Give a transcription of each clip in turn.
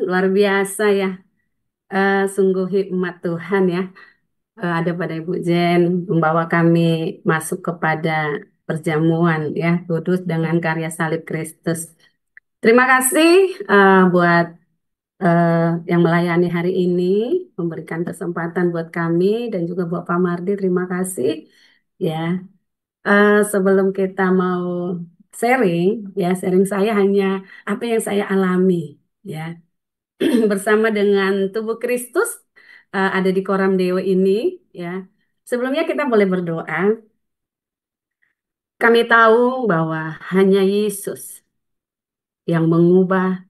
luar biasa ya. Sungguh hikmat Tuhan ya. Ada pada Ibu Jen membawa kami masuk kepada perjamuan ya kudus dengan karya salib Kristus. Terima kasih buat eh, yang melayani hari ini, memberikan kesempatan buat kami dan juga buat Pak Mardi. Terima kasih ya. Sebelum kita mau sharing, ya sharing saya hanya apa yang saya alami ya. Bersama dengan tubuh Kristus ada di koram Dewa ini ya. Sebelumnya kita boleh berdoa. Kami tahu bahwa hanya Yesus yang mengubah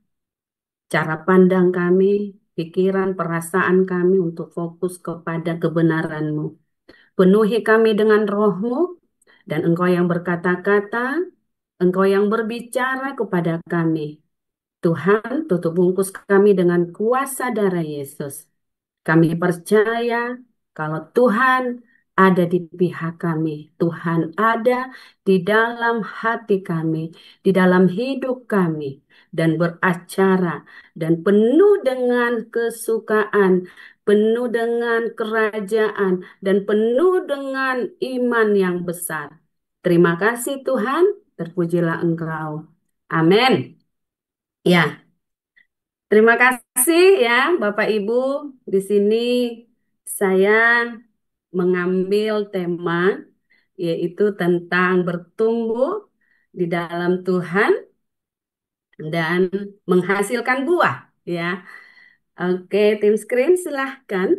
cara pandang kami, pikiran, perasaan kami untuk fokus kepada kebenaran-Mu. Penuhi kami dengan roh-Mu dan Engkau yang berkata-kata, Engkau yang berbicara kepada kami. Tuhan, tutup bungkus kami dengan kuasa darah Yesus. Kami percaya kalau Tuhan ada di pihak kami, Tuhan ada di dalam hati kami, di dalam hidup kami, dan beracara, dan penuh dengan kesukaan, penuh dengan kerajaan, dan penuh dengan iman yang besar. Terima kasih Tuhan, terpujilah Engkau. Amin. Ya, terima kasih ya Bapak Ibu. Di sini saya mengambil tema yaitu tentang bertumbuh di dalam Tuhan dan menghasilkan buah ya. Oke, tim screen silahkan.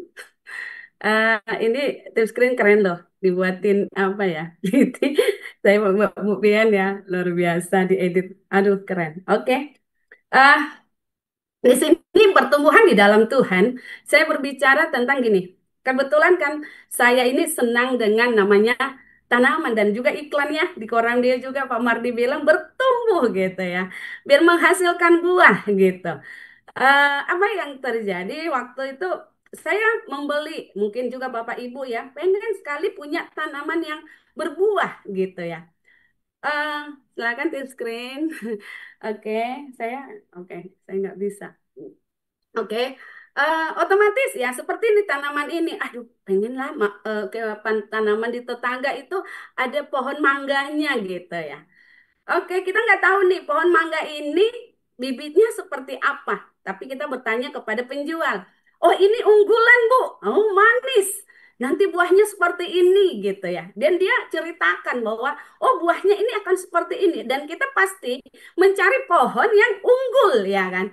Ini tim screen keren loh, dibuatin apa ya? Saya Bu Pian ya, luar biasa diedit. Aduh, keren. Oke. Ah, Di sini pertumbuhan di dalam Tuhan, saya berbicara tentang gini. Kebetulan kan saya ini senang dengan namanya tanaman dan juga iklannya di koran dia juga Pak Mardi bilang bertumbuh gitu ya, biar menghasilkan buah gitu. Apa yang terjadi waktu itu saya membeli, mungkin juga Bapak Ibu ya, pengen sekali punya tanaman yang berbuah gitu ya. Eh, Silakan di screen. Oke, saya oke, saya nggak bisa. Oke, otomatis ya seperti ini tanaman ini. Aduh, pengen lah ke tanaman di tetangga itu ada pohon mangganya gitu ya. Oke, kita nggak tahu nih pohon mangga ini bibitnya seperti apa. Tapi kita bertanya kepada penjual. Oh, ini unggulan, Bu. Oh, manis. Nanti buahnya seperti ini gitu ya. Dan dia ceritakan bahwa oh buahnya ini akan seperti ini. Dan kita pasti mencari pohon yang unggul ya kan.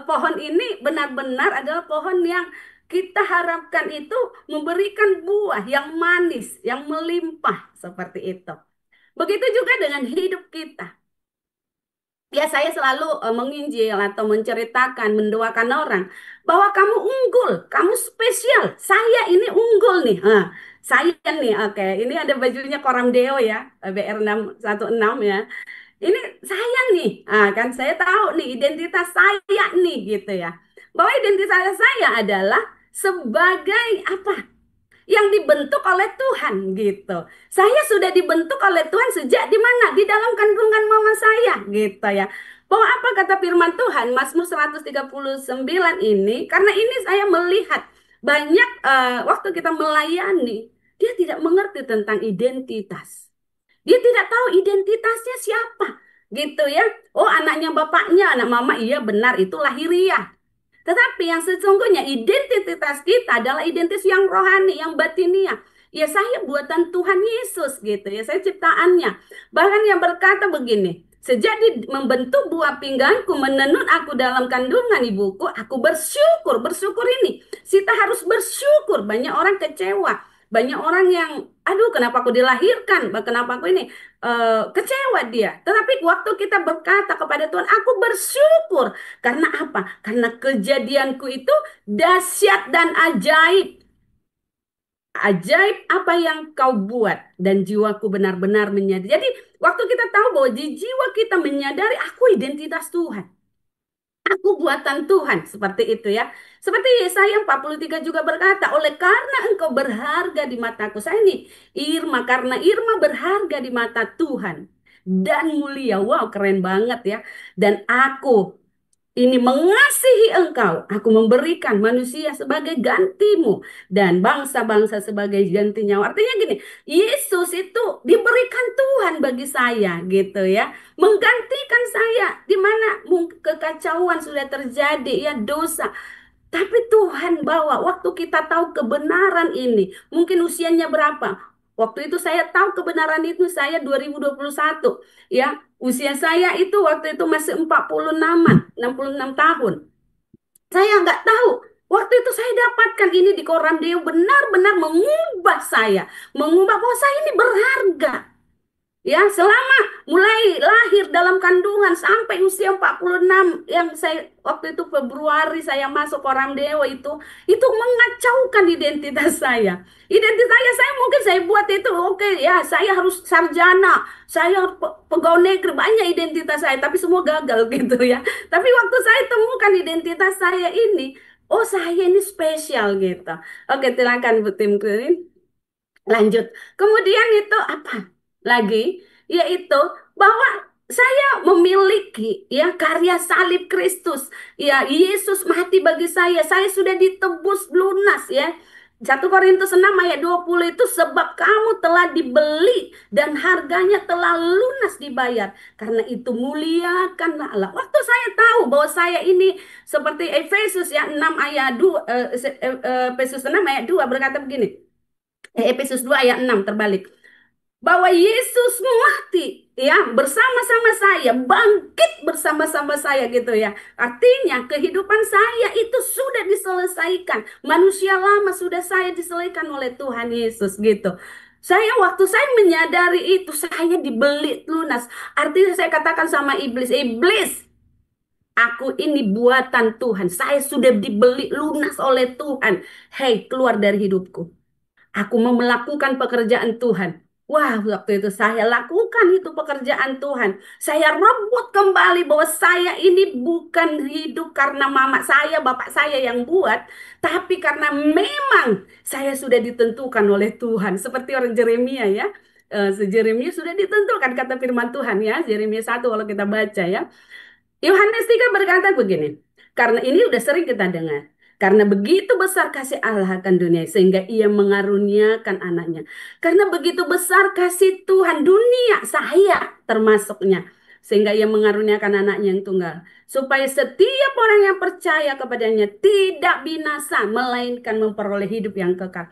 Pohon ini benar-benar adalah pohon yang kita harapkan itu memberikan buah yang manis, yang melimpah seperti itu. Begitu juga dengan hidup kita. Ya, saya selalu menginjil atau menceritakan, mendoakan orang bahwa kamu unggul, kamu spesial. Saya ini unggul nih. Saya nih, oke. Ini ada bajunya Koram Deo ya, BR616 ya. Ini saya nih, kan saya tahu nih identitas saya nih gitu ya. Bahwa identitas saya adalah sebagai apa? Yang dibentuk oleh Tuhan gitu. Saya sudah dibentuk oleh Tuhan sejak di mana? Di dalam kandungan mama saya gitu ya. Bahwa apa kata firman Tuhan Mazmur 139 ini? Karena ini saya melihat banyak waktu kita melayani, dia tidak mengerti tentang identitas. Dia tidak tahu identitasnya siapa gitu ya. Oh, anaknya bapaknya, anak mama, iya benar itu lahiriah. Tetapi yang sesungguhnya identitas kita adalah identitas yang rohani, yang batiniah. Ya saya buatan Tuhan Yesus gitu ya, saya ciptaannya. Bahkan yang berkata begini, sejak membentuk buah pinggangku, menenun aku dalam kandungan ibuku, aku bersyukur. Bersyukur ini, kita harus bersyukur. Banyak orang kecewa, banyak orang yang, aduh kenapa aku dilahirkan, kenapa aku ini, kecewa dia. Tetapi waktu kita berkata kepada Tuhan, aku bersyukur. Karena apa? Karena kejadianku itu dahsyat dan ajaib. Ajaib apa yang kau buat dan jiwaku benar-benar menyadari. Jadi waktu kita tahu bahwa di jiwa kita menyadari aku identitas Tuhan. Aku buatan Tuhan seperti itu ya. Seperti Yesaya 43 juga berkata, oleh karena engkau berharga di mataku. Saya nih Irma, karena Irma berharga di mata Tuhan dan mulia. Wow, keren banget ya. Dan aku ini mengasihi engkau, aku memberikan manusia sebagai gantimu dan bangsa-bangsa sebagai gantinya. Artinya gini, Yesus itu diberikan Tuhan bagi saya gitu ya, menggantikan saya di mana kekacauan sudah terjadi ya, dosa. Tapi Tuhan bawa waktu kita tahu kebenaran ini, mungkin usianya berapa? Waktu itu saya tahu kebenaran itu saya 2021 ya. Usia saya itu waktu itu masih 46-an, 66 tahun. Saya nggak tahu. Waktu itu saya dapatkan ini di koran dia benar-benar mengubah saya. Mengubah bahwa saya ini berharga. Ya, selama mulai lahir dalam kandungan sampai usia 46 yang saya waktu itu Februari saya masuk koram dewa itu mengacaukan identitas saya. Identitas saya mungkin saya buat itu oke ya, saya harus sarjana, saya harus pegawai negeri, banyak identitas saya tapi semua gagal gitu ya. Tapi waktu saya temukan identitas saya ini, oh saya ini spesial gitu. Oke, silakan Bu Tim Kurin. Lanjut. Kemudian itu apa lagi? Yaitu bahwa saya memiliki ya karya salib Kristus. Ya, Yesus mati bagi saya. Saya sudah ditebus lunas ya. 1 Korintus 6 ayat 20 itu sebab kamu telah dibeli dan harganya telah lunas dibayar. Karena itu muliakanlah Allah. Waktu saya tahu bahwa saya ini seperti Efesus ya 6 ayat 2 Efesus 6 ayat 2 berkata begini. Efesus 2 ayat 6 terbalik. Bahwa Yesus mati ya bersama-sama saya, bangkit bersama-sama saya gitu ya. Artinya kehidupan saya itu sudah diselesaikan. Manusia lama sudah saya diselesaikan oleh Tuhan Yesus gitu. Waktu saya menyadari itu saya dibeli lunas. Artinya saya katakan sama iblis, iblis, aku ini buatan Tuhan. Saya sudah dibeli lunas oleh Tuhan. Hei, keluar dari hidupku. Aku mau melakukan pekerjaan Tuhan. Wah, waktu itu saya lakukan itu pekerjaan Tuhan. Saya rebut kembali bahwa saya ini bukan hidup karena mama saya, bapak saya yang buat, tapi karena memang saya sudah ditentukan oleh Tuhan. Seperti orang Yeremia ya. Yeremia sudah ditentukan kata firman Tuhan ya. Yeremia 1 kalau kita baca ya. Yohanes 3 berkata begini, karena ini udah sering kita dengar. Karena begitu besar kasih Allah akan dunia sehingga ia mengaruniakan anaknya. Karena begitu besar kasih Tuhan dunia, saya termasuknya. Sehingga ia mengaruniakan anaknya yang tunggal. Supaya setiap orang yang percaya kepadanya tidak binasa, melainkan memperoleh hidup yang kekal.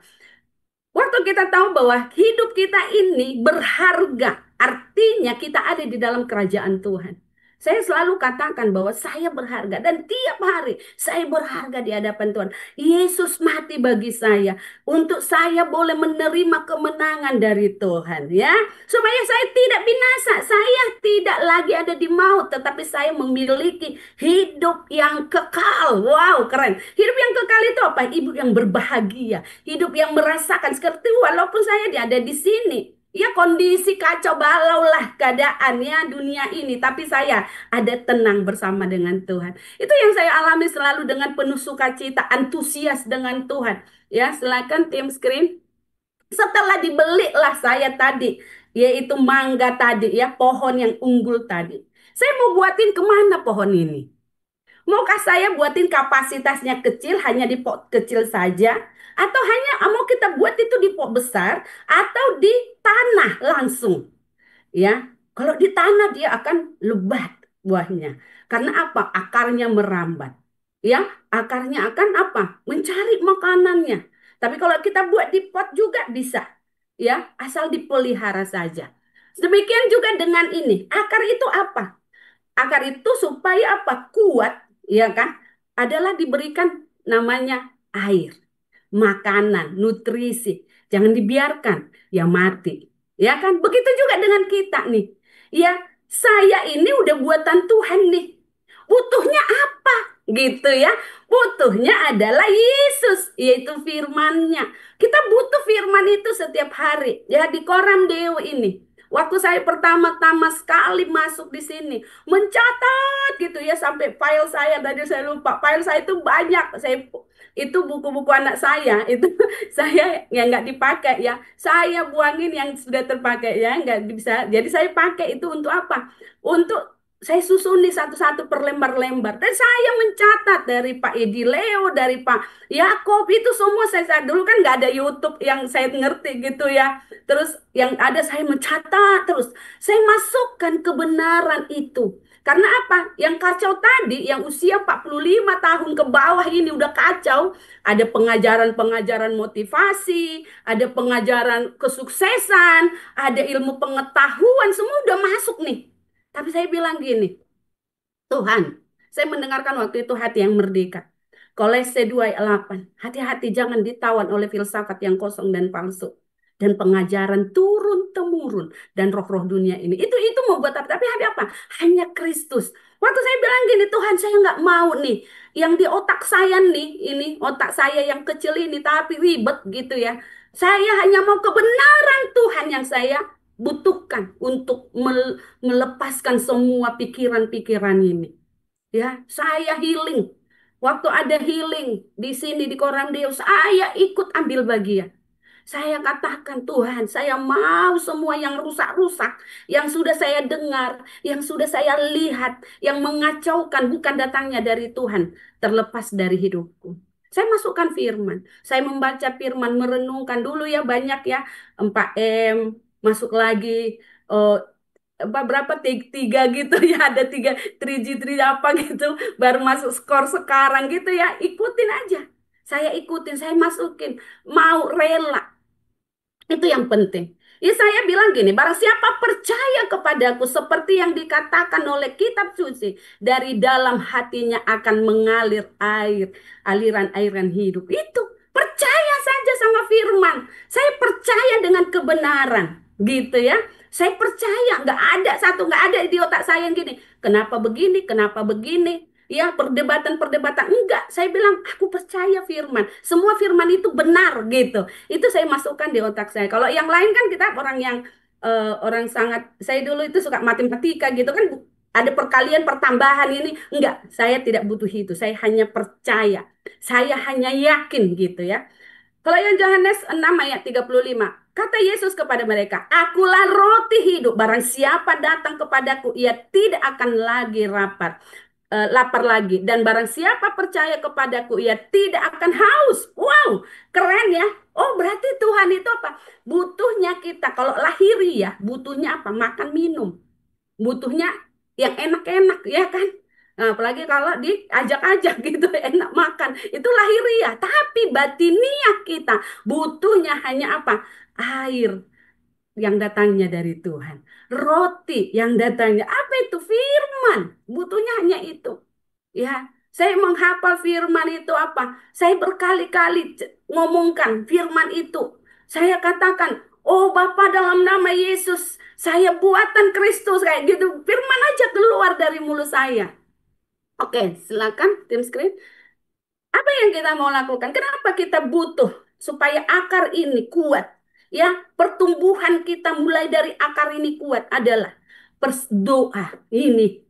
Waktu kita tahu bahwa hidup kita ini berharga, artinya kita ada di dalam kerajaan Tuhan. Saya selalu katakan bahwa saya berharga dan tiap hari saya berharga di hadapan Tuhan. Yesus mati bagi saya untuk saya boleh menerima kemenangan dari Tuhan ya. Supaya saya tidak binasa, saya tidak lagi ada di maut tetapi saya memiliki hidup yang kekal. Wow, keren. Hidup yang kekal itu apa? Hidup yang berbahagia, hidup yang merasakan seperti walaupun saya ada di sini. Ya kondisi kacau balau lah keadaannya dunia ini. Tapi saya ada tenang bersama dengan Tuhan. Itu yang saya alami selalu dengan penuh sukacita, antusias dengan Tuhan. Ya silakan tim screen. Setelah dibelilah saya tadi, yaitu mangga tadi ya, pohon yang unggul tadi. Saya mau buatin kemana pohon ini? Maukah saya buatin kapasitasnya kecil hanya di pot kecil saja? Atau hanya mau kita buat itu di pot besar atau di tanah langsung? Ya, kalau di tanah dia akan lebat buahnya. Karena apa? Akarnya merambat. Ya, akarnya akan apa? Mencari makanannya. Tapi kalau kita buat di pot juga bisa. Ya, asal dipelihara saja. Demikian juga dengan ini. Akar itu apa? Akar itu supaya apa? Kuat, ya kan? Adalah diberikan namanya air, makanan, nutrisi. Jangan dibiarkan ya mati. Ya kan? Begitu juga dengan kita nih. Ya, saya ini udah buatan Tuhan nih. Butuhnya apa? Gitu ya. Butuhnya adalah Yesus, yaitu firman-Nya. Kita butuh firman itu setiap hari. Ya di koram Dewa ini. Waktu saya pertama-tama sekali masuk di sini, mencatat gitu ya sampai file saya tadi saya lupa. File saya itu banyak. Itu buku-buku anak saya itu saya yang nggak dipakai ya. Saya buangin yang sudah terpakai ya, nggak bisa. Jadi saya pakai itu untuk apa? Untuk saya susuni satu-satu per lembar-lembar. Dan saya mencatat dari Pak Edi Leo, dari Pak Yakob, itu semua saya dulu kan nggak ada YouTube yang saya ngerti gitu ya. Terus yang ada saya mencatat terus. Saya masukkan kebenaran itu. Karena apa? Yang kacau tadi, yang usia 45 tahun ke bawah ini udah kacau. Ada pengajaran-pengajaran motivasi, ada pengajaran kesuksesan, ada ilmu pengetahuan, semua udah masuk nih. Tapi saya bilang gini, Tuhan, saya mendengarkan waktu itu hati yang merdeka. Kolose 2 ayat 8. Hati-hati jangan ditawan oleh filsafat yang kosong dan palsu. Dan pengajaran turun-temurun dan roh-roh dunia ini. Itu membuat apa? Tapi apa? Hanya Kristus. Waktu saya bilang gini, Tuhan saya nggak mau nih. Yang di otak saya nih, ini otak saya yang kecil ini, tapi ribet gitu ya. Saya hanya mau kebenaran Tuhan yang saya butuhkan untuk melepaskan semua pikiran-pikiran ini. Ya, saya healing. Waktu ada healing di sini di Koram Deus, saya ikut ambil bagian. Saya katakan, Tuhan, saya mau semua yang rusak-rusak, yang sudah saya dengar, yang sudah saya lihat, yang mengacaukan bukan datangnya dari Tuhan, terlepas dari hidupku. Saya masukkan firman, saya membaca firman, merenungkan dulu ya banyak ya, 4M, masuk lagi, eh, berapa tiga gitu ya, ada tiga 3G 3 apa gitu, baru masuk skor sekarang gitu ya, ikutin aja. Saya ikutin, saya masukin, mau rela. Itu yang penting. Ya saya bilang gini, barang siapa percaya kepadaku seperti yang dikatakan oleh kitab suci, dari dalam hatinya akan mengalir air, aliran-aliran hidup. Itu percaya saja sama firman. Saya percaya dengan kebenaran, gitu ya. Saya percaya, nggak ada di otak saya yang gini. Kenapa begini? Kenapa begini? Ya, perdebatan-perdebatan enggak. Saya bilang, aku percaya firman. Semua firman itu benar gitu. Itu saya masukkan di otak saya. Kalau yang lain kan kita orang yang orang sangat, saya dulu itu suka matematika gitu kan, ada perkalian pertambahan ini. Enggak, saya tidak butuh itu. Saya hanya percaya. Saya hanya yakin gitu ya. Kalau yang Yohanes 6 ayat 35, kata Yesus kepada mereka, akulah roti hidup. Barang siapa datang kepadaku, ia tidak akan lagi lapar lagi. Dan barang siapa percaya kepadaku, ia tidak akan haus. Wow, keren ya. Oh, berarti Tuhan itu apa? Butuhnya kita, kalau lahiri ya, butuhnya apa? Makan, minum. Butuhnya yang enak-enak, ya kan? Nah, apalagi kalau diajak-ajak gitu, enak makan. Itu lahiriah. Tapi batiniah kita butuhnya hanya apa? Air yang datangnya dari Tuhan. Roti yang datangnya. Apa itu? Firman. Butuhnya hanya itu. Ya, saya menghafal firman itu apa? Saya berkali-kali ngomongkan firman itu. Saya katakan, oh Bapa dalam nama Yesus, saya buatan Kristus kayak gitu. Firman aja keluar dari mulut saya. Oke, silakan tim screen. Apa yang kita mau lakukan? Kenapa kita butuh supaya akar ini kuat? Ya, pertumbuhan kita mulai dari akar ini kuat adalah doa ini.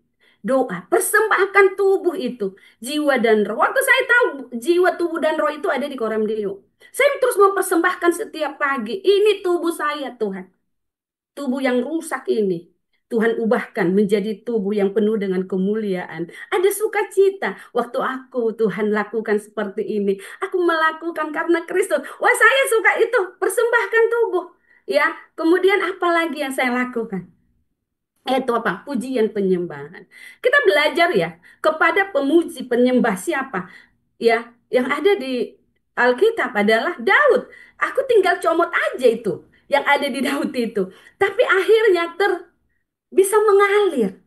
Doa, persembahkan tubuh itu, jiwa dan roh. Waktu saya tahu jiwa, tubuh, dan roh itu ada di Koram Deo. Saya terus mempersembahkan setiap pagi. Ini tubuh saya, Tuhan. Tubuh yang rusak ini, Tuhan ubahkan menjadi tubuh yang penuh dengan kemuliaan. Ada sukacita. Waktu aku, Tuhan, lakukan seperti ini. Aku melakukan karena Kristus. Wah, saya suka itu. Persembahkan tubuh. Ya, kemudian apa lagi yang saya lakukan? Itu apa? Pujian penyembahan. Kita belajar ya kepada pemuji penyembah siapa? Ya, yang ada di Alkitab adalah Daud. Aku tinggal comot aja itu yang ada di Daud itu. Tapi akhirnya bisa mengalir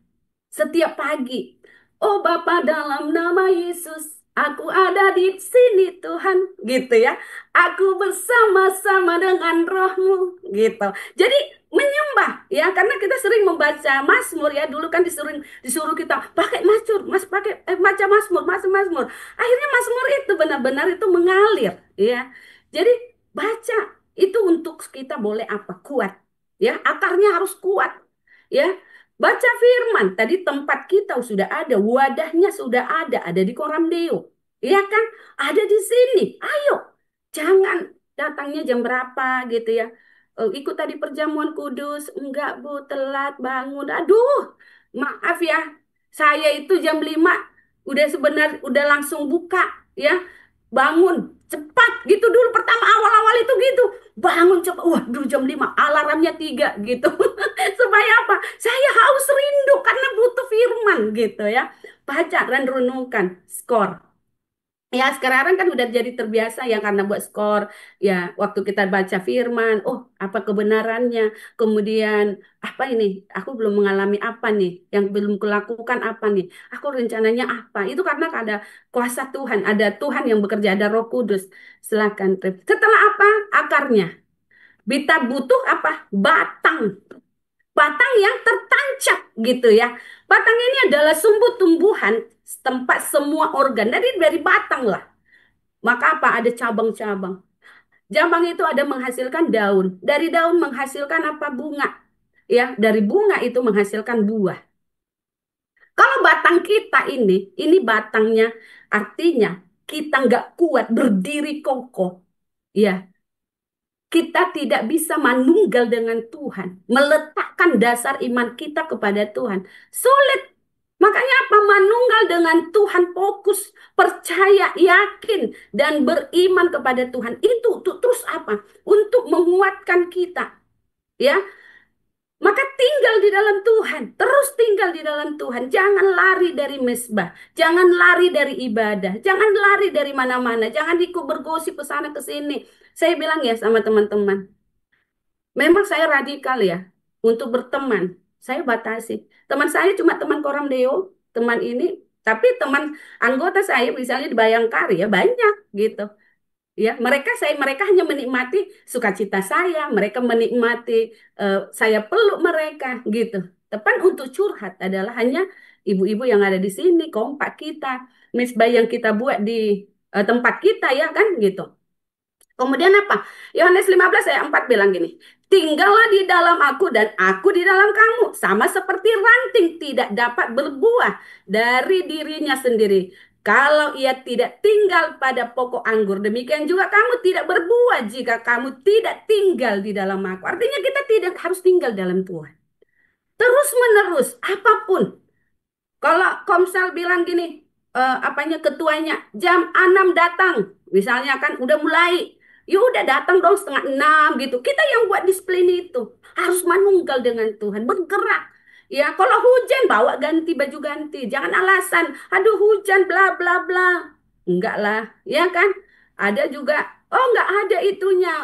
setiap pagi. Oh Bapa dalam nama Yesus, aku ada di sini Tuhan, gitu ya. Aku bersama-sama dengan rohmu, gitu. Jadi menyembah ya, karena kita sering membaca Mazmur ya. Dulu kan disuruh disuruh kita pakai Mazmur, baca Mazmur, Mazmur. Akhirnya Mazmur itu benar-benar itu mengalir ya. Jadi baca itu untuk kita boleh apa? Kuat. Ya, akarnya harus kuat. Ya, baca firman, tadi tempat kita sudah ada, wadahnya sudah ada di Koram Deo. Iya kan? Ada di sini. Ayo, jangan datangnya jam berapa gitu ya. Ikut tadi perjamuan kudus, enggak Bu, telat bangun. Aduh, Maaf ya, saya itu jam 5 udah langsung buka ya. Bangun cepat gitu dulu pertama awal-awal itu gitu. Bangun cepat. Waduh jam 5 alarmnya 3 gitu. Supaya apa? Saya haus rindu karena butuh firman gitu ya. Baca dan renungkan skor. Ya, sekarang kan udah jadi terbiasa ya karena buat skor. Ya, waktu kita baca firman, oh, apa kebenarannya? Kemudian, apa ini? Aku belum mengalami apa nih? Yang belum kulakukan apa nih? Aku rencananya apa? Itu karena ada kuasa Tuhan, ada Tuhan yang bekerja, ada Roh Kudus. Silakan, Trip. Setelah apa? Akarnya. Kita butuh apa? Batang. Batang yang tertancap gitu ya. Batang ini adalah sumbu tumbuhan tempat semua organ dari batang lah. Maka apa? Ada cabang-cabang. Cabang itu ada menghasilkan daun. Dari daun menghasilkan apa? Bunga. Ya, dari bunga itu menghasilkan buah. Kalau batang kita ini batangnya artinya kita nggak kuat berdiri kokoh. Ya, kita tidak bisa manunggal dengan Tuhan, meletakkan dasar iman kita kepada Tuhan. Sulit. Makanya apa? Manunggal dengan Tuhan, fokus, percaya, yakin, dan beriman kepada Tuhan. Itu terus apa? Untuk menguatkan kita. Ya, maka tinggal di dalam Tuhan, terus tinggal di dalam Tuhan. Jangan lari dari mesbah, jangan lari dari ibadah, jangan lari dari mana-mana, jangan ikut bergosip ke sana ke sini. Saya bilang ya sama teman-teman, memang saya radikal ya untuk berteman. Saya batasi. Teman saya cuma teman koram deo, teman ini, tapi teman anggota saya misalnya di Bayangkari ya banyak gitu. Ya, mereka hanya menikmati sukacita saya, mereka menikmati saya peluk mereka gitu. Tepan untuk curhat adalah hanya ibu-ibu yang ada di sini, kompak kita, misbah yang kita buat di tempat kita ya kan gitu. Kemudian apa? Yohanes 15 ayat 4 bilang gini, tinggallah di dalam aku dan aku di dalam kamu. Sama seperti ranting tidak dapat berbuah dari dirinya sendiri. Kalau ia tidak tinggal pada pokok anggur, demikian juga kamu tidak berbuah jika kamu tidak tinggal di dalam aku. Artinya kita tidak harus tinggal dalam Tuhan. Terus menerus, apapun. Kalau Komsel bilang gini, apanya ketuanya jam 6 datang, misalnya kan udah mulai, ya udah datang dong setengah 6 gitu. Kita yang buat disiplin itu harus manunggal dengan Tuhan, bergerak. Ya, kalau hujan bawa ganti baju ganti, jangan alasan, aduh hujan bla bla bla. Enggak lah, ya kan? Ada juga, oh enggak ada itunya,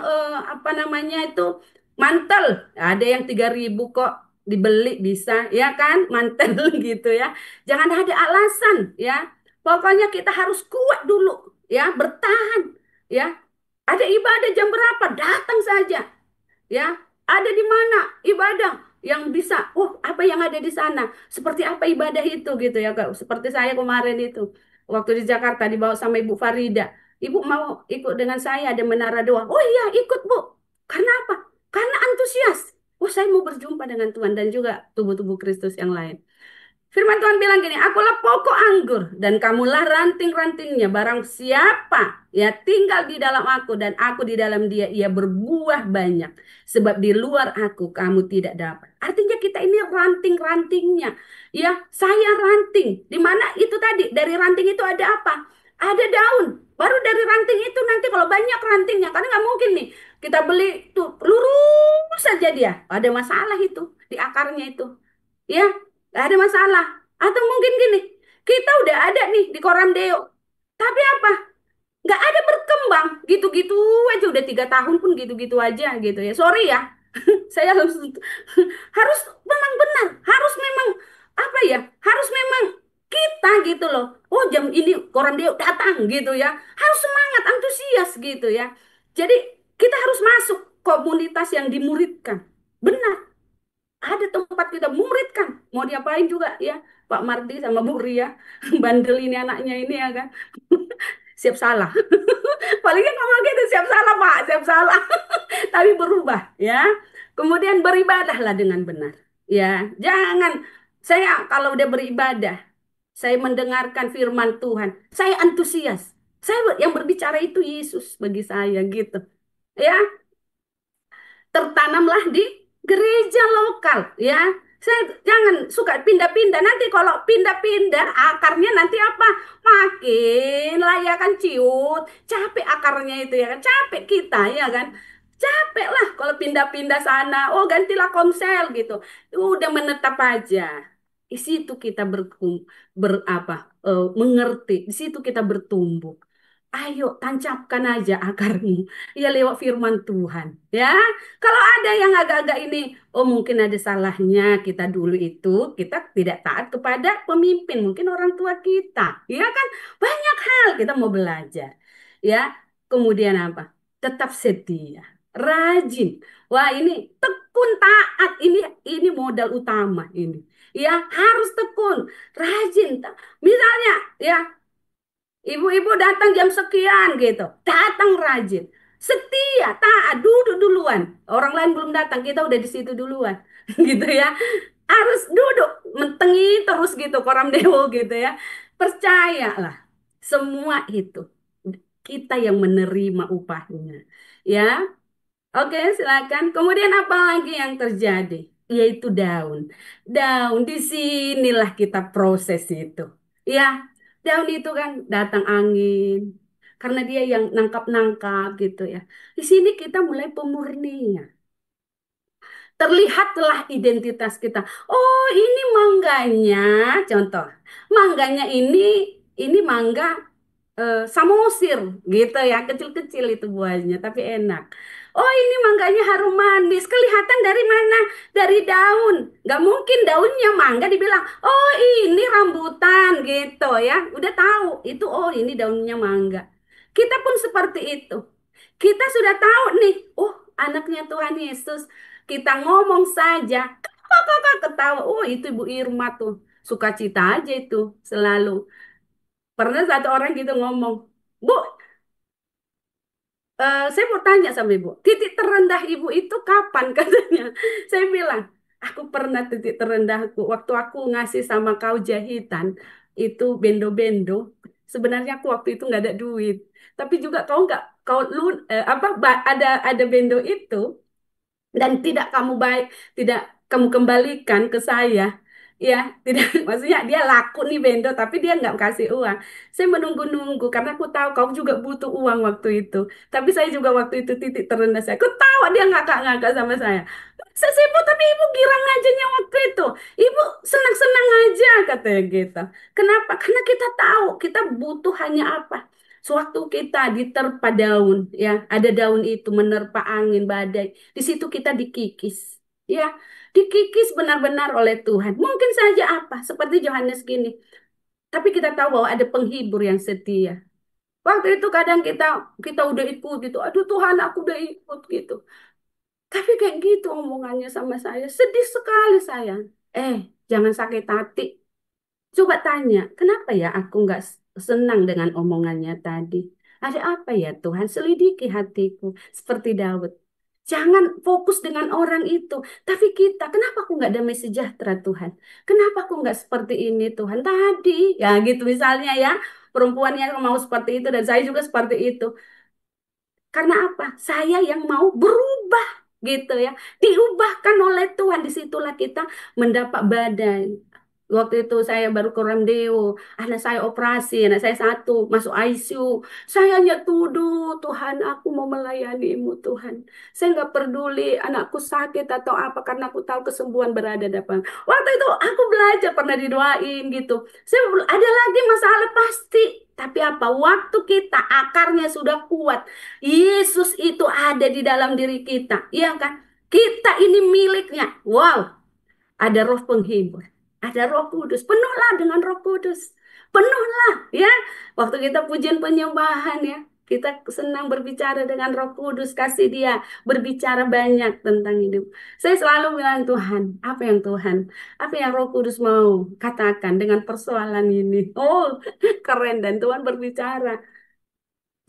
apa namanya itu mantel, ada yang 3.000 kok dibeli bisa, ya kan? Mantel gitu ya. Jangan ada alasan ya. Pokoknya kita harus kuat dulu ya, bertahan ya. Ada ibadah jam berapa? Datang saja ya. Ada di mana ibadah yang bisa, apa yang ada di sana? Seperti apa ibadah itu gitu ya, Kak. Seperti saya kemarin itu waktu di Jakarta dibawa sama Ibu Farida. Ibu mau ikut dengan saya ada menara doa. Oh iya, ikut, Bu. Karena apa? Karena antusias. Oh, saya mau berjumpa dengan Tuhan dan juga tubuh-tubuh Kristus yang lain. Firman Tuhan bilang gini, akulah pokok anggur dan kamulah ranting-rantingnya. Barang siapa ya tinggal di dalam aku dan aku di dalam dia, ia berbuah banyak. Sebab di luar aku kamu tidak dapat. Artinya kita ini ranting-rantingnya. Ya, saya ranting. Di mana itu tadi? Dari ranting itu ada apa? Ada daun. Baru dari ranting itu nanti kalau banyak rantingnya, karena nggak mungkin nih kita beli tuh lurus saja dia. Ada masalah itu di akarnya itu. Ya, nggak ada masalah. Atau mungkin gini, kita udah ada nih di koram deo. Tapi apa? Nggak ada berkembang. Gitu-gitu aja. Udah 3 tahun pun gitu-gitu aja gitu ya. Sorry ya. Saya harus harus memang benar. Harus memang apa ya? Harus memang kita gitu loh. Oh jam ini koram deo datang gitu ya. Harus semangat, antusias gitu ya. Jadi kita harus masuk komunitas yang dimuridkan. Benar. Ada tempat kita muridkan. Mau diapain juga ya. Pak Mardi sama Bu Ria. Bandel ini anaknya ini ya kan. Siap salah. Palingnya ngomong gitu, siap salah Pak, siap salah. Tapi berubah ya. Kemudian beribadahlah dengan benar. Ya, jangan saya kalau udah beribadah, saya mendengarkan firman Tuhan, saya antusias. Saya yang berbicara itu Yesus bagi saya gitu. Ya, tertanamlah di gereja lokal ya. Saya jangan suka pindah-pindah. Nanti kalau pindah-pindah akarnya nanti apa? Makin lah ya kan ciut. Capek akarnya itu ya kan. Capek kita ya kan. Capek lah kalau pindah-pindah sana. Oh gantilah komsel gitu. Udah menetap aja. Di situ kita berapa? Mengerti. Di situ kita bertumbuh. Ayo tancapkan aja akarmu. Ya lewat firman Tuhan. Ya. Kalau ada yang agak-agak ini, oh mungkin ada salahnya kita dulu itu, kita tidak taat kepada pemimpin, mungkin orang tua kita. Ya kan? Banyak hal kita mau belajar. Ya. Kemudian apa? Tetap setia, rajin. Wah, ini tekun taat, ini modal utama ini. Ya, harus tekun, rajin. Misalnya, ya, ibu-ibu datang jam sekian gitu. Datang rajin. Setia, taat, duduk duluan. Orang lain belum datang, kita udah di situ duluan. Gitu ya. Harus duduk, mentengi terus gitu, koram dewo gitu ya. Percayalah, semua itu kita yang menerima upahnya. Ya, oke, silakan. Kemudian apa lagi yang terjadi? Yaitu daun. Daun, di sinilah kita proses itu. Ya, daun itu kan datang angin. Karena dia yang nangkap-nangkap gitu ya. Di sini kita mulai pemurnian. Terlihatlah identitas kita. Oh, ini mangganya, contoh. Mangganya ini mangga samosir gitu ya, kecil-kecil itu buahnya, tapi enak. Oh, ini mangganya harum manis. Kelihatan dari mana? Dari daun. Gak mungkin daunnya mangga dibilang, oh ini rambutan gitu ya. Udah tahu, itu oh ini daunnya mangga. Kita pun seperti itu. Kita sudah tahu nih, oh anaknya Tuhan Yesus. Kita ngomong saja, kakak ketawa. Oh itu Ibu Irma tuh, sukacita aja itu selalu. Pernah satu orang gitu ngomong, Bu, saya mau tanya sama Ibu, titik terendah Ibu itu kapan katanya? Saya bilang, aku pernah titik terendahku waktu aku ngasih sama kau jahitan itu bendo-bendo. Sebenarnya aku waktu itu nggak ada duit, tapi juga kau nggak kau apa ada bendo itu dan tidak kamu baik, tidak kamu kembalikan ke saya. Ya, tidak maksudnya dia laku nih bendo tapi dia nggak kasih uang. Saya menunggu-nunggu karena aku tahu kau juga butuh uang waktu itu. Tapi saya juga waktu itu titik terendah saya. Aku tahu dia ngakak-ngakak sama saya. Saya sibuk tapi ibu girang aja waktu itu. Ibu senang-senang aja katanya gitu. Kenapa? Karena kita tahu kita butuh hanya apa? Sewaktu kita diterpa daun, ya, ada daun itu menerpa angin badai. Di situ kita dikikis, ya, dikikis benar-benar oleh Tuhan. Mungkin saja apa? Seperti Yohanes gini. Tapi kita tahu bahwa ada penghibur yang setia. Waktu itu kadang kita kita udah ikut gitu. Aduh Tuhan, aku udah ikut gitu. Tapi kayak gitu omongannya sama saya. Sedih sekali saya. Jangan sakit hati. Coba tanya, kenapa ya aku nggak senang dengan omongannya tadi? Ada apa ya Tuhan? Selidiki hatiku seperti Daud. Jangan fokus dengan orang itu, tapi kita. Kenapa aku nggak damai sejahtera Tuhan? Kenapa aku nggak seperti ini Tuhan? Tadi, ya gitu misalnya ya, perempuan yang mau seperti itu dan saya juga seperti itu. Karena apa? Saya yang mau berubah gitu ya. Diubahkan oleh Tuhan. Disitulah kita mendapat badai. Waktu itu saya baru ke Remdeo, anak saya operasi, anak saya satu masuk ICU. Saya hanya tuduh, Tuhan aku mau melayanimu Tuhan. Saya nggak peduli anakku sakit atau apa karena aku tahu kesembuhan berada depan. Waktu itu aku belajar pernah didoain gitu. Ada lagi masalah pasti. Tapi apa? Waktu kita akarnya sudah kuat, Yesus itu ada di dalam diri kita, iya kan? Kita ini miliknya. Wow, ada roh penghibur, ada roh kudus. Penuhlah dengan roh kudus. Penuhlah ya. Waktu kita pujian penyembahan ya. Kita senang berbicara dengan roh kudus. Kasih dia berbicara banyak tentang hidup. Saya selalu bilang Tuhan, apa yang Tuhan, apa yang roh kudus mau katakan dengan persoalan ini. Oh, keren dan Tuhan berbicara.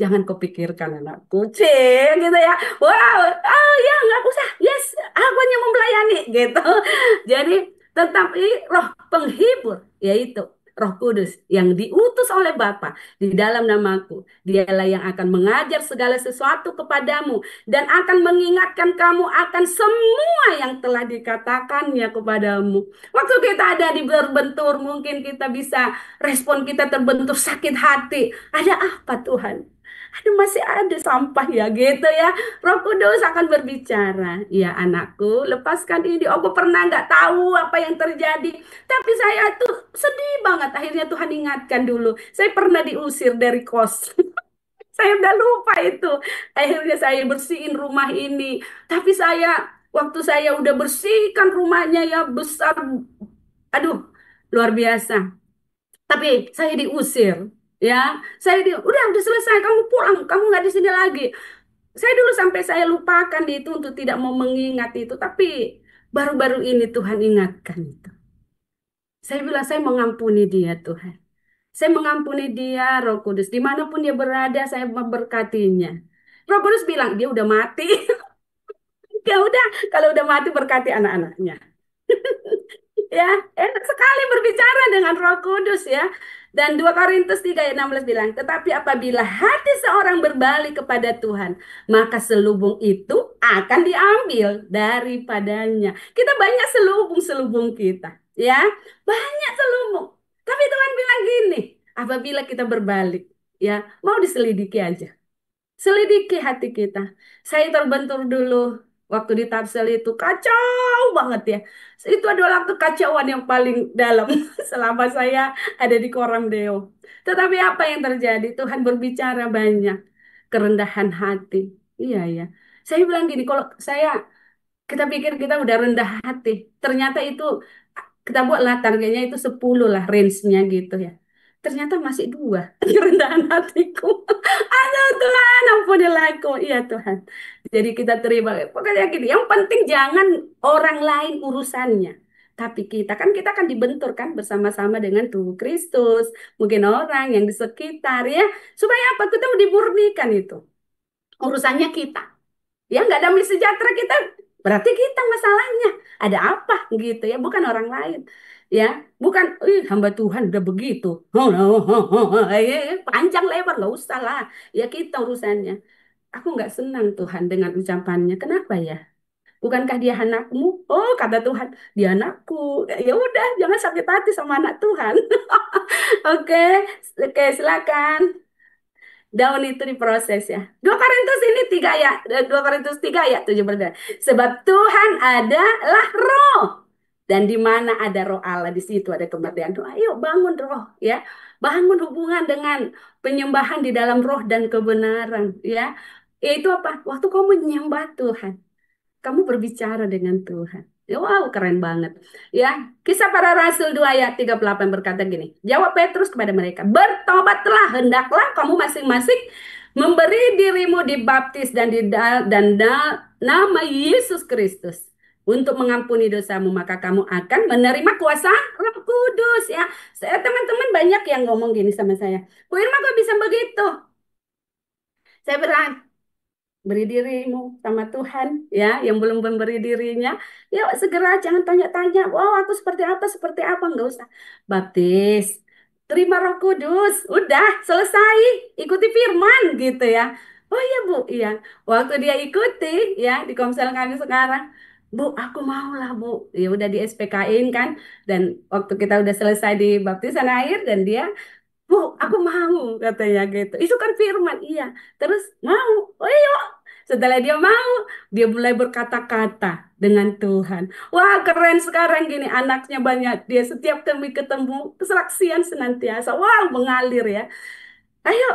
Jangan kau pikirkan anak kucing gitu ya. Wow, oh ya nggak usah. Yes, aku hanya melayani gitu. Jadi tetapi roh penghibur yaitu Roh Kudus yang diutus oleh Bapa di dalam namaku. Dialah yang akan mengajar segala sesuatu kepadamu dan akan mengingatkan kamu akan semua yang telah dikatakannya kepadamu. Waktu kita ada di berbentur, mungkin kita bisa respon kita terbentur sakit hati. Ada apa Tuhan? Aduh masih ada sampah ya gitu ya. Roh Kudus akan berbicara. Ya anakku, lepaskan ini. Aku pernah nggak tahu apa yang terjadi. Tapi saya tuh sedih banget. Akhirnya Tuhan ingatkan dulu. Saya pernah diusir dari kos. Saya udah lupa itu. Akhirnya saya bersihin rumah ini. Tapi waktu saya udah bersihkan rumahnya ya besar. Aduh, luar biasa. Tapi saya diusir. Ya, udah selesai. Kamu pulang. Kamu nggak di sini lagi. Saya dulu sampai saya lupakan itu untuk tidak mau mengingat itu. Tapi baru-baru ini Tuhan ingatkan itu. Saya bilang saya mengampuni dia Tuhan. Saya mengampuni dia, Roh Kudus. Dimanapun dia berada, saya memberkatinya. Roh Kudus bilang, dia udah mati. Ya udah, kalau udah mati berkati anak-anaknya. Ya, enak sekali berbicara dengan Roh Kudus ya. Dan 2 Korintus 3 ayat 16 bilang, tetapi apabila hati seorang berbalik kepada Tuhan, maka selubung itu akan diambil daripadanya. Kita banyak selubung-selubung kita, ya. Banyak selubung. Tapi Tuhan bilang gini, apabila kita berbalik, ya, mau diselidiki aja. Selidiki hati kita. Saya terbentur dulu waktu di Tapsel itu kacau banget ya. Itu adalah kekacauan yang paling dalam selama saya ada di Koram Deo. Tetapi apa yang terjadi? Tuhan berbicara banyak. Kerendahan hati. Iya ya. Saya bilang gini, kalau kita pikir kita udah rendah hati. Ternyata itu kita buatlah targetnya itu 10 lah range-nya gitu ya. Ternyata masih 2 kerendahan hatiku. Aduh Tuhan, ampunilah aku. Iya Tuhan. Jadi kita terima. Pokoknya gini, yang penting jangan orang lain urusannya. Tapi kita kan dibentur kan bersama-sama dengan tubuh Kristus. Mungkin orang yang di sekitar ya. Supaya apa? Kita mau dimurnikan itu. Urusannya kita. Ya nggak damai sejahtera kita, berarti kita masalahnya. Ada apa gitu ya, bukan orang lain. Ya, bukan, hamba Tuhan udah begitu. Panjang lebar nggak usah lah. Ya kita urusannya. Aku nggak senang Tuhan dengan ucapannya. Kenapa ya? Bukankah dia anakmu? Oh, kata Tuhan, dia anakku. Ya udah, jangan sakit hati sama anak Tuhan. Oke, oke, silakan. Daun itu diproses ya. 2 Korintus ini 3 ya. 2 Korintus 3 ya 17. Sebab Tuhan adalah roh. Dan di mana ada roh Allah, di situ ada kemerdekaan. Ayo bangun roh ya. Bangun hubungan dengan penyembahan di dalam roh dan kebenaran ya. Itu apa? Waktu kamu menyembah Tuhan, kamu berbicara dengan Tuhan. Ya, wow, keren banget. Ya, Kisah Para Rasul 2 ayat 38 berkata gini. Jawab Petrus kepada mereka, bertobatlah, hendaklah kamu masing-masing memberi dirimu dibaptis nama Yesus Kristus untuk mengampuni dosamu, maka kamu akan menerima kuasa Roh Kudus ya. Teman-teman banyak yang ngomong gini sama saya. Bu Irma kok bisa begitu? Saya bilang, beri dirimu sama Tuhan ya, yang belum memberi dirinya ya segera, jangan tanya-tanya wow aku seperti apa, nggak usah. Baptis, terima Roh Kudus, udah selesai, ikuti firman gitu ya. Oh iya Bu, iya, waktu dia ikuti ya di Komsel kami sekarang, Bu aku mau lah Bu, ya udah di SPK-in kan. Dan waktu kita udah selesai di baptisan air dan dia, Bu, aku mau katanya gitu. Itu kan firman, iya. Terus mau, oh iya. Setelah dia mau, dia mulai berkata-kata dengan Tuhan. Wah, keren sekarang gini, anaknya banyak. Dia setiap kami ketemu, kesaksian senantiasa. Wah, mengalir ya. Ayo,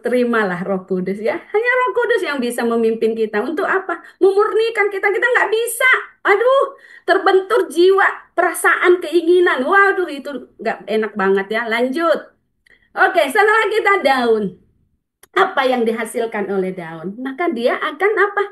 terimalah Roh Kudus ya. Hanya Roh Kudus yang bisa memimpin kita. Untuk apa? Memurnikan kita. Kita nggak bisa. Aduh, terbentur jiwa, perasaan, keinginan. Waduh, itu nggak enak banget ya. Lanjut. Oke, setelah kita daun, apa yang dihasilkan oleh daun? Maka dia akan apa?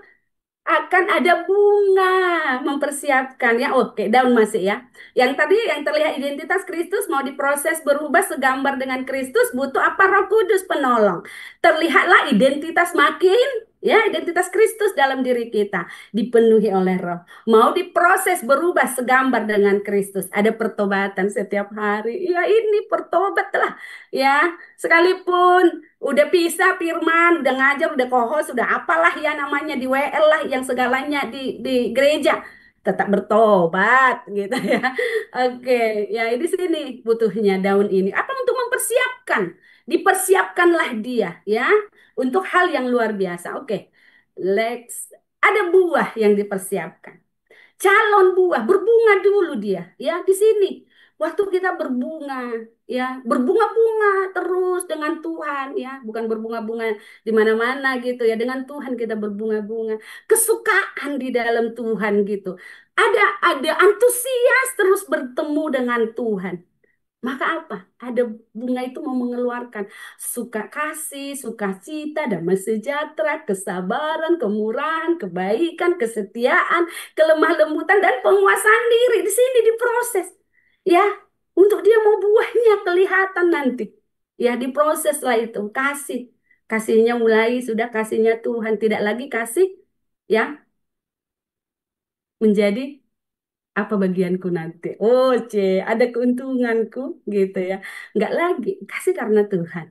Akan ada bunga mempersiapkan ya. Oke, daun masih ya. Yang tadi yang terlihat identitas Kristus mau diproses berubah segambar dengan Kristus, butuh apa? Roh Kudus penolong. Terlihatlah identitas makin Ya, identitas Kristus dalam diri kita dipenuhi oleh Roh. Mau diproses berubah segambar dengan Kristus. Ada pertobatan setiap hari. Ya, ini pertobatlah. Ya, sekalipun udah pisah firman, udah ngajar, udah kohos, udah apalah ya namanya di WL lah yang segalanya di gereja. Tetap bertobat gitu ya. Oke, ya di sini butuhnya daun ini. Apa untuk mempersiapkan? Dipersiapkanlah dia ya untuk hal yang luar biasa. Oke, let's ada buah yang dipersiapkan. Calon buah berbunga dulu dia ya di sini. Waktu kita berbunga ya, berbunga-bunga terus dengan Tuhan ya, bukan berbunga-bunga di mana-mana gitu ya. Dengan Tuhan kita berbunga-bunga, kesukaan di dalam Tuhan gitu. Ada antusias terus bertemu dengan Tuhan. Maka apa? Ada bunga itu mau mengeluarkan suka kasih, sukacita, damai sejahtera, kesabaran, kemurahan, kebaikan, kesetiaan, kelemah lembutan dan penguasaan diri di sini diproses. Ya, untuk dia mau buahnya kelihatan nanti. Ya, diproses lah itu. Kasih. Kasihnya mulai sudah kasihnya Tuhan, tidak lagi kasih ya menjadi apa bagianku nanti? Oh, ada keuntunganku gitu ya. Enggak lagi, kasih karena Tuhan.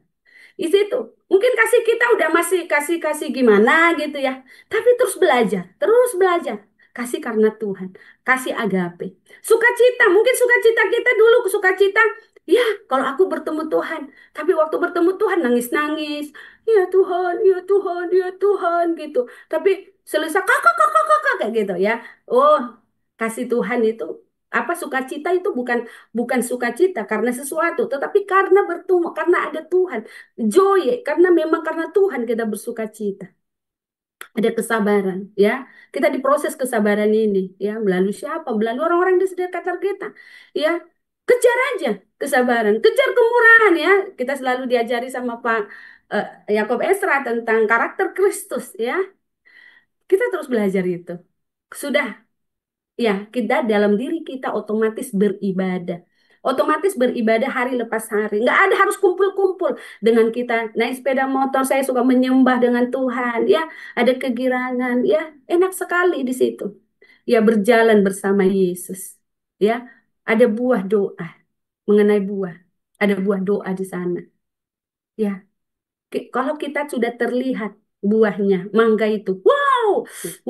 Di situ. Mungkin kasih kita udah masih kasih-kasih gimana gitu ya. Tapi terus belajar, terus belajar. Kasih karena Tuhan, kasih agape. Sukacita, mungkin sukacita kita dulu sukacita. Ya, kalau aku bertemu Tuhan. Tapi waktu bertemu Tuhan nangis-nangis. Ya Tuhan, ya Tuhan, ya Tuhan gitu. Tapi selesai kakak kayak gitu ya. Oh, kasih Tuhan itu apa sukacita itu bukan bukan sukacita karena sesuatu, tetapi karena bertemu, karena ada Tuhan. Joy, karena memang karena Tuhan kita bersuka cita. Ada kesabaran, ya. Kita diproses kesabaran ini, ya. Melalui siapa? Melalui orang-orang di sekitar kita, ya. Kejar aja kesabaran, kejar kemurahan, ya. Kita selalu diajari sama Pak eh, Yakob Esra tentang karakter Kristus, ya. Kita terus belajar itu. Sudah. Ya, kita dalam diri kita otomatis beribadah. Otomatis beribadah hari lepas hari. Nggak ada harus kumpul-kumpul dengan kita. Naik sepeda motor, saya suka menyembah dengan Tuhan. Ya, ada kegirangan. Ya, enak sekali di situ. Ya, berjalan bersama Yesus. Ya, ada buah doa. Mengenai buah. Ada buah doa di sana. Ya, kalau kita sudah terlihat buahnya, mangga itu. Wow,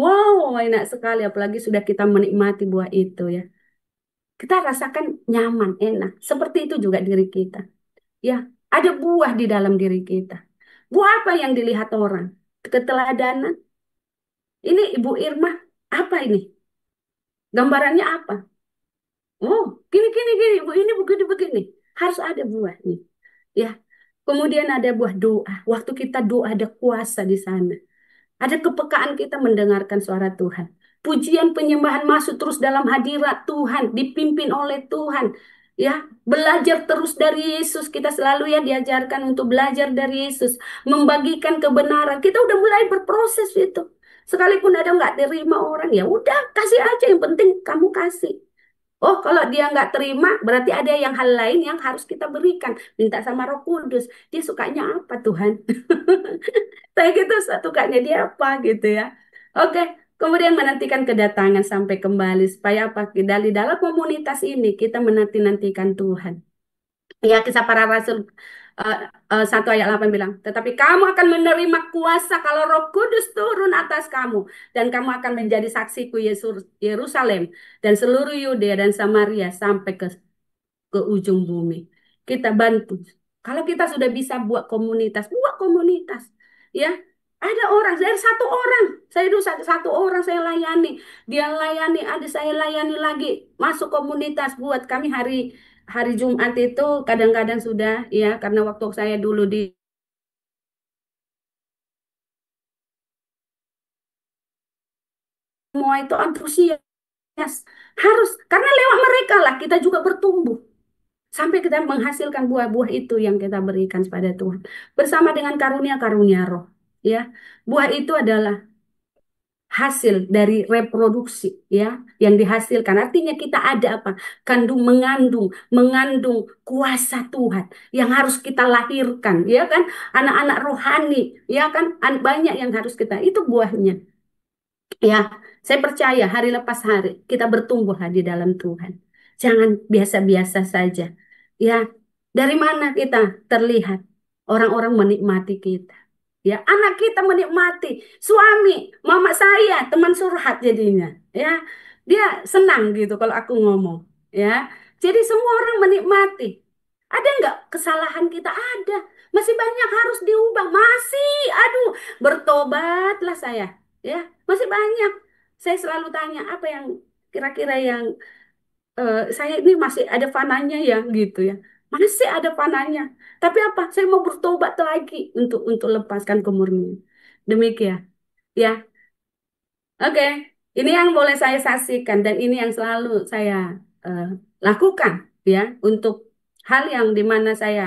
wow, enak sekali. Apalagi sudah kita menikmati buah itu ya. Kita rasakan nyaman, enak. Seperti itu juga diri kita. Ya, ada buah di dalam diri kita. Buah apa yang dilihat orang? Keteladanan. Ini Ibu Irma, apa ini? Gambarannya apa? Oh, gini, Bu, ini begini. Harus ada buahnya. Ya. Kemudian ada buah doa. Waktu kita doa ada kuasa di sana. Ada kepekaan kita mendengarkan suara Tuhan. Pujian penyembahan masuk terus dalam hadirat Tuhan, dipimpin oleh Tuhan. Ya, belajar terus dari Yesus. Kita selalu ya diajarkan untuk belajar dari Yesus, membagikan kebenaran. Kita udah mulai berproses itu. Sekalipun ada nggak terima orang, ya udah kasih aja. Yang penting kamu kasih. Oh, kalau dia nggak terima, berarti ada yang hal lain yang harus kita berikan. Minta sama Roh Kudus. Dia sukanya apa, Tuhan? Saya gitu sukanya dia apa gitu ya. Oke, kemudian menantikan kedatangan sampai kembali supaya apa? Dari dalam komunitas ini kita menanti-nantikan Tuhan. Ya, kisah para rasul eh, 1 ayat 8 bilang, tetapi kamu akan menerima kuasa kalau Roh Kudus turun atas kamu dan kamu akan menjadi saksiku Yerusalem dan seluruh Yudea dan Samaria sampai ke ujung bumi. Kita bantu. Kalau kita sudah bisa buat komunitas, ya. Ada orang, dari satu orang, saya itu satu orang saya layani, dia layani, ada saya layani lagi, masuk komunitas buat kami hari hari Jumat itu kadang-kadang sudah, ya, karena waktu saya dulu di semua itu antusias, harus karena lewat mereka lah kita juga bertumbuh. Sampai kita menghasilkan buah-buah itu yang kita berikan kepada Tuhan. Bersama dengan karunia-karunia roh. Ya, buah itu adalah hasil dari reproduksi ya yang dihasilkan. Artinya kita ada apa? Mengandung kuasa Tuhan yang harus kita lahirkan, ya kan? Anak-anak rohani, ya kan? Banyak yang harus kita. Itu buahnya. Ya, saya percaya hari lepas hari kita bertumbuhlah di dalam Tuhan. Jangan biasa-biasa saja. Ya, dari mana kita terlihat orang-orang menikmati kita. Ya, anak kita menikmati, suami, mama saya, teman surhat jadinya. Ya, dia senang gitu kalau aku ngomong. Ya, jadi semua orang menikmati. Ada nggak kesalahan kita? Ada. Masih banyak harus diubah. Masih, aduh, bertobatlah saya. Ya, masih banyak. Saya selalu tanya apa yang kira-kira yang saya ini masih ada fananya ya gitu ya. Masih ada fananya. Tapi apa? Saya mau bertobat lagi untuk lepaskan kemurnian. Demikian. Ya, oke, ini yang boleh saya saksikan dan ini yang selalu saya eh, lakukan ya untuk hal yang dimana saya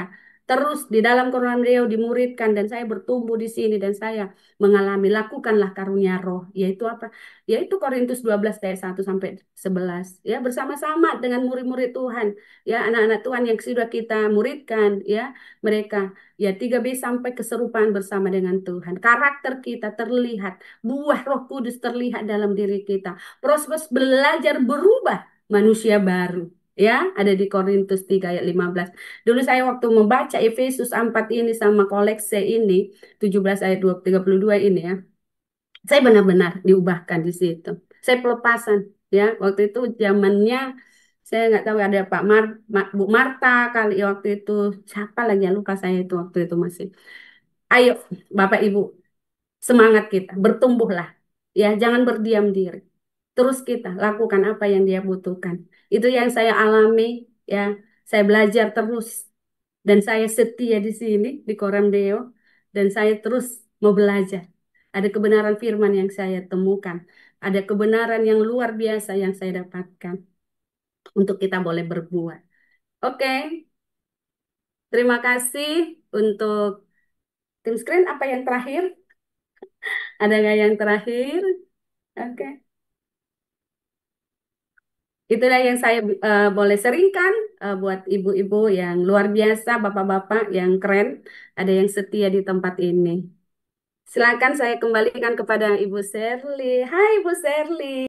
terus di dalam Quran beliau dimuridkan dan saya bertumbuh di sini dan saya mengalami lakukanlah karunia roh yaitu apa? Yaitu Korintus 12 ayat 1 sampai 11 ya bersama-sama dengan murid-murid Tuhan ya anak-anak Tuhan yang sudah kita muridkan ya mereka ya 3B sampai keserupaan bersama dengan Tuhan. Karakter kita terlihat buah Roh Kudus terlihat dalam diri kita. Proses belajar berubah manusia baru. Ya, ada di Korintus 3 ayat 15. Dulu saya waktu membaca Efesus 4 ini sama Kolekse ini, 17 ayat 32 ini ya. Saya benar-benar diubahkan di situ. Saya pelepasan ya. Waktu itu zamannya saya nggak tahu ada Bu Marta kali ya waktu itu. Siapa lagi ya lupa saya itu waktu itu masih. Ayo Bapak Ibu semangat kita, bertumbuhlah. Ya, jangan berdiam diri. Terus kita lakukan apa yang dia butuhkan. Itu yang saya alami, ya. Saya belajar terus dan saya setia di sini di Koram Deo dan saya terus mau belajar. Ada kebenaran firman yang saya temukan, ada kebenaran yang luar biasa yang saya dapatkan untuk kita boleh berbuat. Oke, terima kasih untuk tim screen. Apa yang terakhir? Ada nggak yang terakhir? Oke. Itulah yang saya boleh seringkan buat ibu-ibu yang luar biasa, bapak-bapak yang keren, ada yang setia di tempat ini. Silakan saya kembalikan kepada Ibu Shirley. Hai Ibu Shirley.